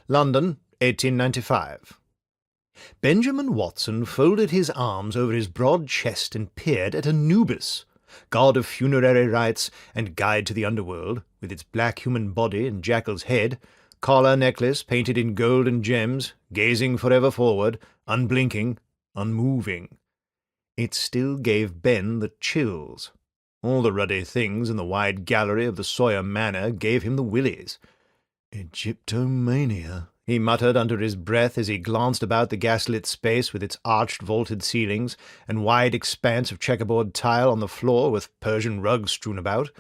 London, 1895. Benjamin Watson folded his arms over his broad chest and peered at Anubis, god of funerary rites and guide to the underworld, with its black human body and jackal's head, collar necklace painted in gold and gems, gazing forever forward, unblinking, unmoving. It still gave Ben the chills. All the ruddy things in the wide gallery of the Sawyer Manor gave him the willies. "Egyptomania," he muttered under his breath as he glanced about the gaslit space with its arched vaulted ceilings and wide expanse of checkerboard tile on the floor with Persian rugs strewn about.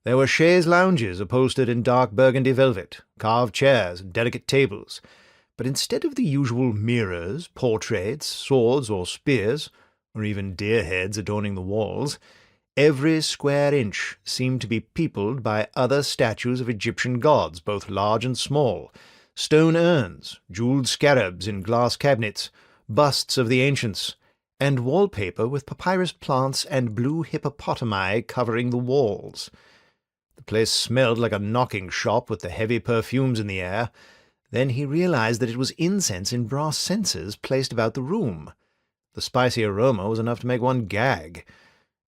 There were chaise lounges upholstered in dark burgundy velvet, carved chairs and delicate tables, but instead of the usual mirrors, portraits, swords or spears, or even deer heads adorning the walls, every square inch seemed to be peopled by other statues of Egyptian gods, both large and small, stone urns, jewelled scarabs in glass cabinets, busts of the ancients, and wallpaper with papyrus plants and blue hippopotami covering the walls. The place smelled like a knocking shop with the heavy perfumes in the air. Then he realized that it was incense in brass censers placed about the room. The spicy aroma was enough to make one gag.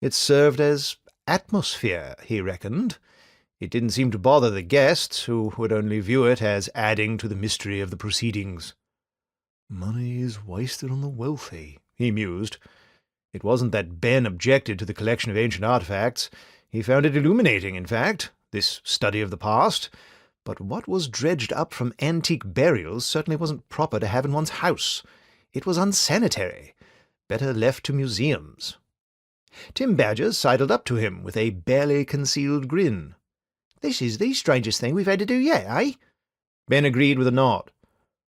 It served as atmosphere, he reckoned. It didn't seem to bother the guests, who would only view it as adding to the mystery of the proceedings. "Money is wasted on the wealthy," he mused. It wasn't that Ben objected to the collection of ancient artifacts. He found it illuminating, in fact, this study of the past. But what was dredged up from antique burials certainly wasn't proper to have in one's house. It was unsanitary. Better left to museums. Tim Badger sidled up to him with a barely concealed grin. "This is the strangest thing we've had to do yet, eh?" Ben agreed with a nod.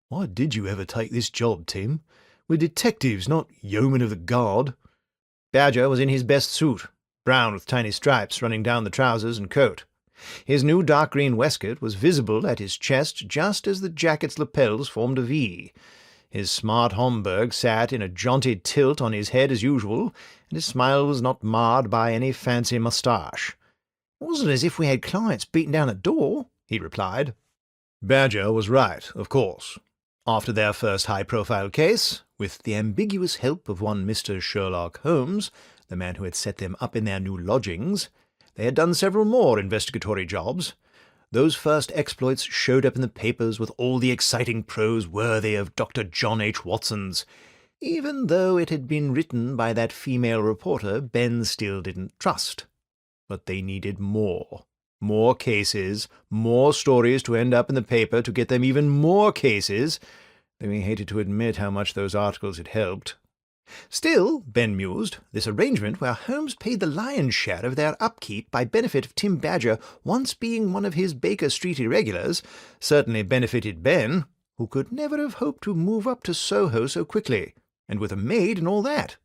"Why did you ever take this job, Tim? We're detectives, not yeomen of the guard." Badger was in his best suit, brown with tiny stripes running down the trousers and coat. His new dark green waistcoat was visible at his chest just as the jacket's lapels formed a V. His smart Homburg sat in a jaunty tilt on his head as usual, and his smile was not marred by any fancy moustache. "It wasn't as if we had clients beating down at door," he replied. Badger was right, of course. After their first high-profile case, with the ambiguous help of one Mr. Sherlock Holmes, the man who had set them up in their new lodgings, they had done several more investigatory jobs. Those first exploits showed up in the papers with all the exciting prose worthy of Dr. John H. Watson's. Even though it had been written by that female reporter Ben still didn't trust. But they needed more. More cases, more stories to end up in the paper to get them even more cases, though he hated to admit how much those articles had helped. Still, Ben mused, this arrangement where Holmes paid the lion's share of their upkeep by benefit of Tim Badger once being one of his Baker Street irregulars certainly benefited Ben, who could never have hoped to move up to Soho so quickly, and with a maid and all that.